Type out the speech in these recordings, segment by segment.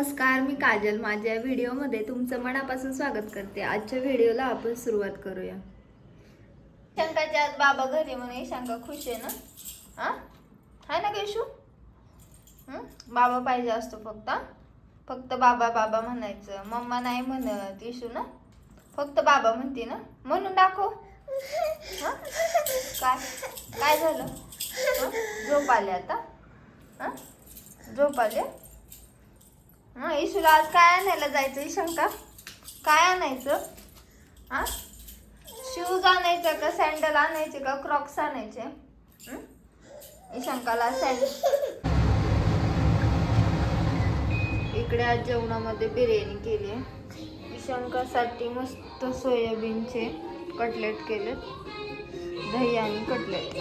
नमस्कार, मी काजल. माझ्या व्हिडिओमध्ये तुमचं मनापासून स्वागत करते. आजच्या व्हिडिओला आपण सुरुवात करूया. शंकाच्या आज बाबा घरी म्हणून शंका खुश आहे ना? हाय ना केशू? बाबा पाहिजे असतो फक्त बाबा बाबा म्हणायचं. मम्मा नाही म्हणत येशू ना, फक्त बाबा म्हणते ना. म्हणून दाखव. काय काय झालं? झोप आले आता? झोप आले? येशूला आज काय आणायला जायचं शंका? काय आणायचं? शूज आणायचं का सँडल आणायचे का क्रॉक्स आणायचे? शंकाला सँडल. इकडे आज जेवणामध्ये बिर्याणी केली आहे. शंकासाठी मस्त सोयाबीनचे कटलेट केलेत, दही आणि कटलेट.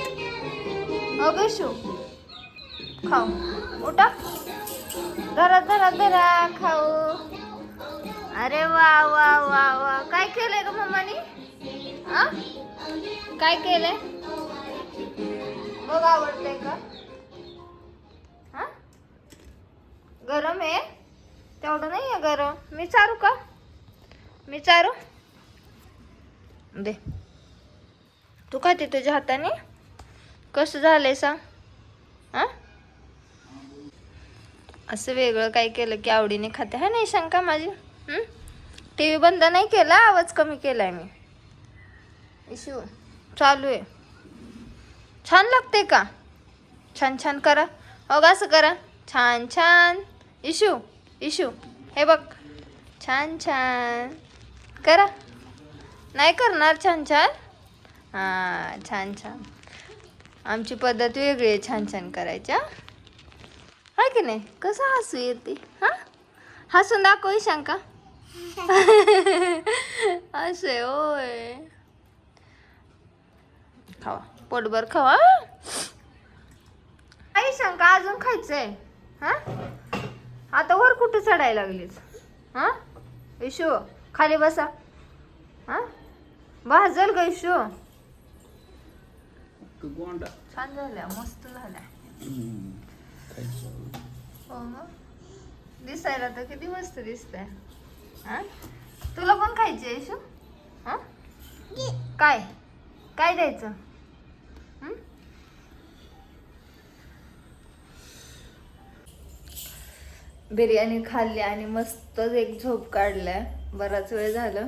अगं शू खाऊ, उठा. धरा धरा धरा खाऊ. अरे वा वा वा वा, काय केलंय ग मम्मानी? काय केलंय बघ? आवडतंय का? गरम आहे? तेवढं नाही आहे गरम. मी चारू का? मी चारू दे. तू खाते तुझ्या हाताने? कसं झालंय सांग? असं वेगळं काय केलं की आवडीने खाते हा नाही शंका माझी? टीव्ही बंद नाही केला, आवाज कमी केलाय मी. इशू चालू आहे. छान लागते का? छान छान करा. अग असं करा, छान छान. इशू इशू हे बघ, छान छान करा. नाही करणार छान छान? छान छान. आमची पद्धत वेगळी आहे छान छान करायच्या. हाय की नाही? कसं हसू येते? हसून दाखव शंका. असे होय. खावा, पोटभर खावा. आई शंका अजून खायचंय? आता वर कुठे चढायला लागलीच? इशू खाली बसा. भाजल ग इशू. छान झाल्या, मस्त झाल्या. हो ना, दिसायला तर किती मस्त दिसतंय. तुला पण खायची इशू? काय काय द्यायचं? बिर्याणी खाल्ली आणि मस्तच एक झोप काढलाय. बराच वेळ झालं.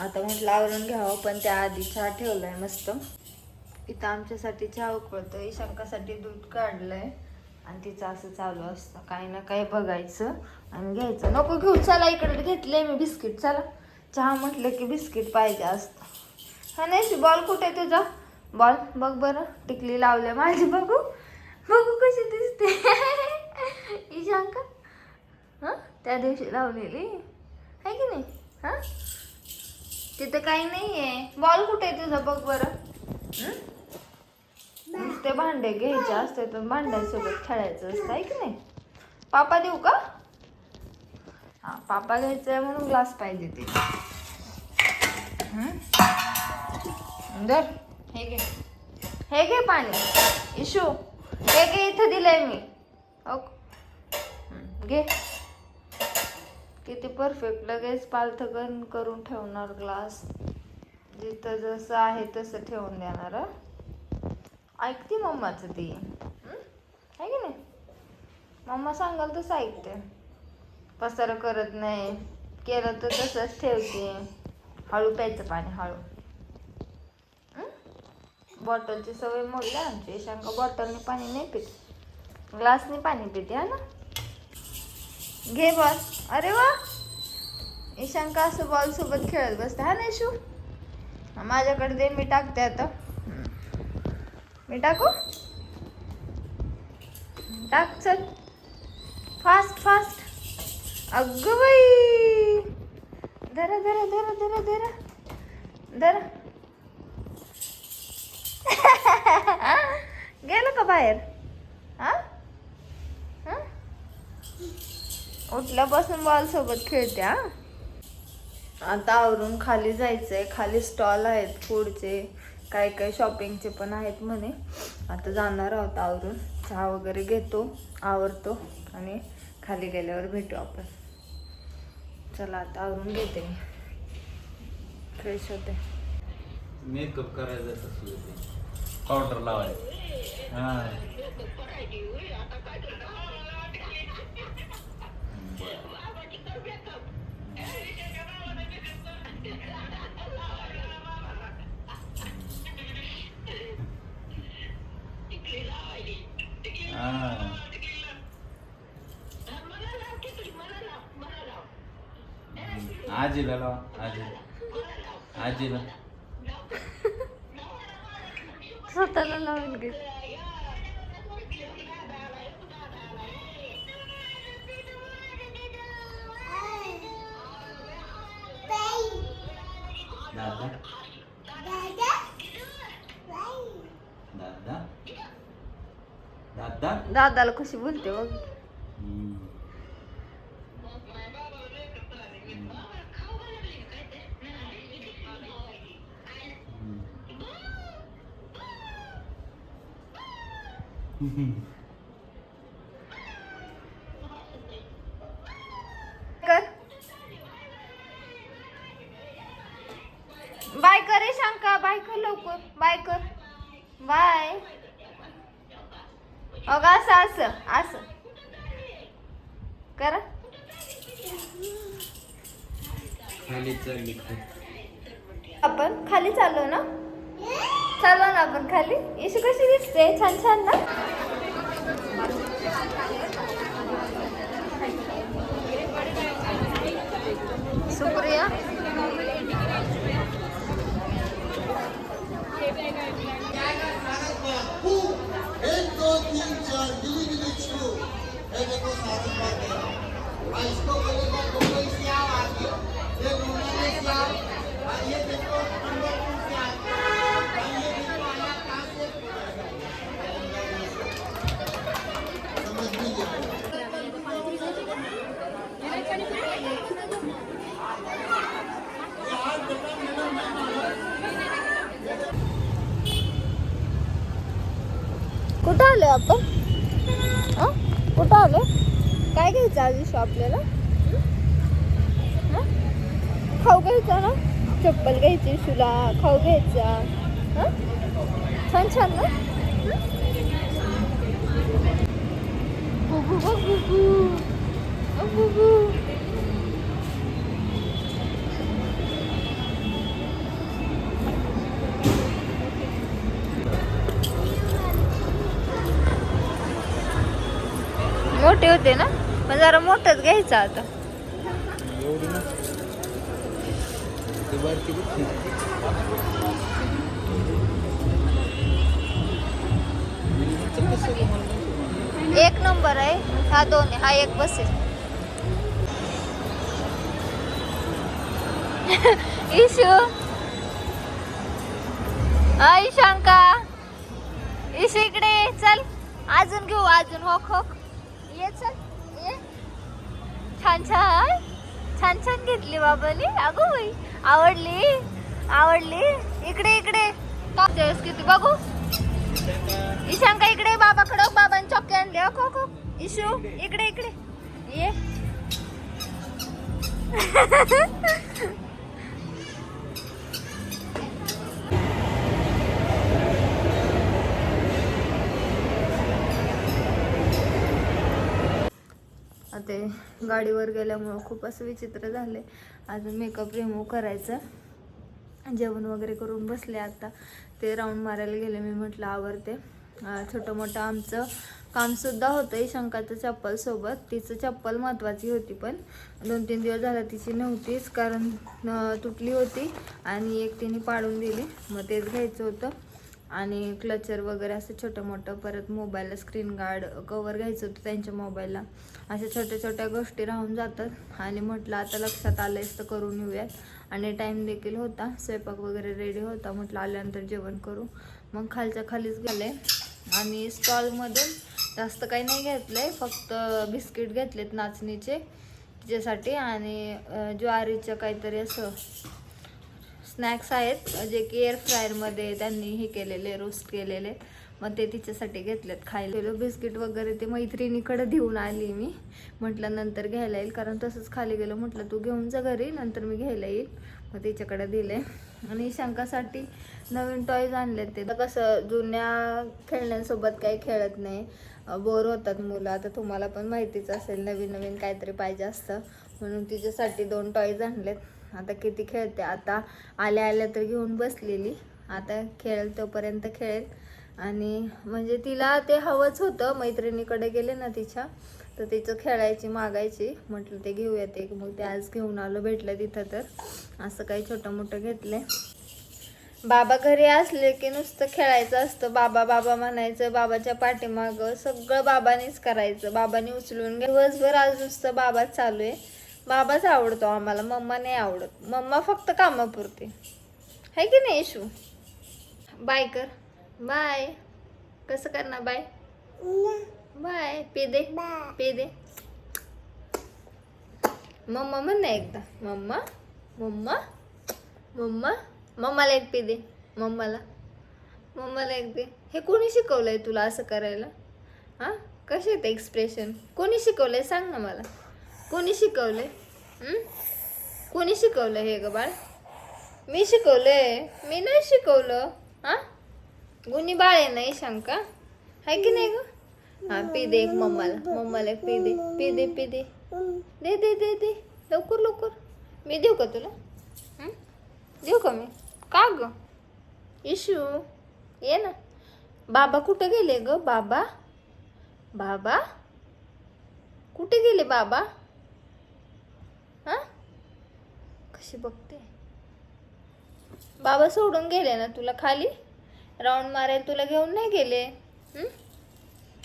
आता म्हटलं आवरून घ्यावं, पण त्याआधी चहा ठेवलाय मस्त. इथं आमच्यासाठी चहा उकळतोय, शंकासाठी दूध काढलंय आणि तिचं असं चालू असतं काही ना काही बघायचं आणि घ्यायचं. नको घेऊ, चला इकडे घेतलंय मी बिस्किट. चला, चहा म्हटलं की बिस्किट पाहिजे असतं. हा नाही, बॉल कुठे आहे तुझा? बॉल बघ बरं, टिकली लावले माझी. बघू बघू कशी दिसते ही शंका. त्या दिवशी लावलेली आहे की नाही? तिथं काही नाहीये. बॉल कुठे आहे तुझा बघ बरं. नुसते भांडे घ्यायचे असते तर भांड्यांसोबत खेळायचं असतं आहे की नाही? पापा देऊ का? पापा घ्यायचंय म्हणून ग्लास पाहिजे ते. हे घे, हे घे पाणी. इशू हे घे, इथं दिलंय मी. घे. किती परफेक्ट, लगेच पालथं करून ठेवणार ग्लास. जिथं जसं आहे तसं ठेवून देणार. ऐकते मम्माचं ती आहे की नाही? मम्मा सांगाल तसं ऐकते. पसार करत नाही, केलं तर तसंच ठेवते. हळू प्यायचं पाणी, हळू. बॉटलची सवय मोडली आमची. शंका बॉटलने पाणी नाही पित, ग्लासने पाणी पिते. ना घे बॉल. अरे वा, ईशांका असं बॉल सोबत खेळत बसते हा नाही शू? माझ्याकडे दे, मी टाकते आता. मी टाकू? टाक चल, फास्ट फास्ट. अगं बाई, धरा धरा धरा धरा धरा धरा. गेलं का बाहेर? उठल्यापासून बॉल सोबत खेळते. आता आवरून खाली जायचंय. खाली स्टॉल आहेत फूडचे, काही काही शॉपिंगचे पण आहेत म्हणे. आता जाणार आहोत आवरून. चहा वगैरे घेतो, आवरतो आणि खाली गेल्यावर भेटू आपण. चला आता आवरून घेते मी, फ्रेश होते. मेकअप करायचं तसं पावडर लावायचं. आजीला लावा, आजीला स्वतःला लावून घे. दादा दादा दादा दादाला कशी बोलते बघ. कर बाय कर रे शंका, बाय कर लवकर, बाय कर, बाय. अगं असं असं असं कर. खाली चालली आपण खाली चाललो ना, चाललो ना आपण खाली. येशू कशी दिसते, छान छान ना. सुप्रिया कुठं आलोय आपण? कुठं आलोय? काय घ्यायचं आज दिवशी आपल्याला? खाऊ घ्यायचा ना, चप्पल घ्यायची शुला, खाऊ घ्यायचा. छान छान ना. बुबू बघ बुबू, बुबू. मोठे होते ना, पण जरा मोठंच घ्यायचं आता. एक नंबर आहे हा, दोन आहे हा, एक बसेल. इशू ईशांका, इशू इकडे चल, अजून घेऊ, अजून होक होक. ये चल ये. छान छान छान छान घेतली बाबांनी. अगो बाई, आवडली आवडली. इकडे इकडे किती बघू. ईशांका इकडे, बाबाकडे, बाबांनी चॉके आणले. खो इशू इकडे इकडे ये. आता गाडीवर गेल्यामुळं खूप असं विचित्र झालंय. अजून मेकअप रिमूव्ह करायचं. जेवण वगैरे करून बसले. आता ते राऊंड मारायला गेले. मी म्हटलं आवरते. छोटं मोठं आमचं कामसुद्धा होतं शंकाचं चप्पल सोबत. तिचं चप्पल महत्त्वाची होती, पण 2-3 दिवस झाला तिची नव्हतीच, कारण तुटली होती आणि एक तिने पाडून दिली. मग तेच घ्यायचं होतं. आणि क्लचर वगैरे असं छोटं मोठं. परत मोबाईलला स्क्रीन गार्ड कवर घ्यायचं होतं त्यांच्या मोबाईलला. अशा छोट्या छोट्या गोष्टी राहून जातात. आणि म्हटलं आता लक्षात आलंयच तर करून येऊयात. आणि टाईम देखील होता, स्वयंपाक वगैरे रेडी होता. म्हटलं आल्यानंतर जेवण करू. मग खालच्या खालीच गेले. आणि स्टॉलमधून जास्त काही नाही घेतलंय, फक्त बिस्किट घेतलेत नाचणीचे तिच्यासाठी. आणि ज्वारीचं काहीतरी असं स्नॅक्स आहेत, जे की एअर फ्रायरमध्ये त्यांनी हे केलेले, रोस्ट केलेले. मग ते तिच्यासाठी घेतलेत खायला. बिस्किट वगैरे ते मैत्रिणीकडे देऊन आली मी. म्हटलं नंतर घ्यायला येईल, कारण तसंच खाली गेलं. म्हटलं तू घेऊन जा घरी, नंतर मी घ्यायला येईल. मग तिच्याकडे दिले. आणि शंकासाठी नवीन टॉयज आणले. ते कसं जुन्या खेळण्यांसोबत काही खेळत नाही, बोर होतात मुलं. आता तुम्हाला पण माहितीच असेल, नवीन नवीन काहीतरी पाहिजे असतं, म्हणून तिच्यासाठी 2 टॉयज आणलेत. आता किती खेळते. आता आल्या आल्या तर घेऊन बसलेली, आता खेळेल तोपर्यंत खेळेल. आणि म्हणजे तिला ते हवंच होतं. मैत्रिणीकडे गेले ना तिच्या, तर तिचं खेळायची मागायची. म्हटलं ते घेऊयात एक, मग ते आज घेऊन आलो, भेटलं तिथं. तर असं काही छोटं मोठं घेतलंय. बाबा घरी असले की नुसतं खेळायचं असतं. बाबा बाबा म्हणायचं, बाबाच्या पाठीमागं सगळं बाबानेच करायचं, बाबाने उचलून दिवसभर आज नुसतं बाबाच चालू आहे. बाबाच आवडतो आम्हाला, मम्मा नाही आवडत. मम्मा फक्त कामापुरते, है की नाही इशू? बाय कर, बाय. कसं करणार बाय? बाय. पे दे, पे दे. मम्मा म्हण ना एकदा, मम्मा मम्मा मम्मा. मम्माला एक पे दे, मम्माला एक दे. हे कोणी शिकवलंय तुला असं करायला? हां, कसे ते एक्सप्रेशन कोणी शिकवलंय सांग ना मला. कोणी शिकवलंय? कोणी शिकवलं हे ग बाळ? मी शिकवलंय? मी नाही शिकवलं. हां, गुणी बाळ आहे नाही शंका, आहे की नाही ग? हां, पी दे एक मम्माला एक पी दे, पी दे, पी दे. दे दे दे दे, लवकर लवकर. मी देऊ का तुला? देऊ का मी? का ग इशू? ये ना. बाबा कुठे गेले ग? बाबा बाबा कुठे गेले बाबा? हां, कशी बघते. बाबा सोडून गेले ना तुला खाली? राऊंड मारायला तुला घेऊन नाही गेले?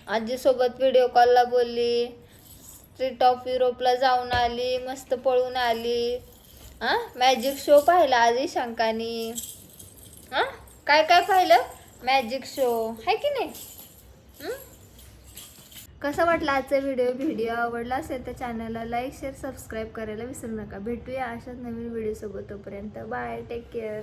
आजीसोबत व्हिडिओ कॉलला बोलली, स्ट्रीट ऑफ युरोपला जाऊन आली, मस्त पळून आली. हां, मॅजिक शो पाहिला आधी शंकानी. हां, काय काय पाहिलं? मॅजिक शो, आहे की नाही? कसा वाटला आजचा व्हिडिओ आवडला असेल तर चॅनलला लाईक, शेअर, सबस्क्राईब करायला विसरू नका. भेटूया अशाच नवीन व्हिडिओसोबत. तोपर्यंत बाय, टेक केअर.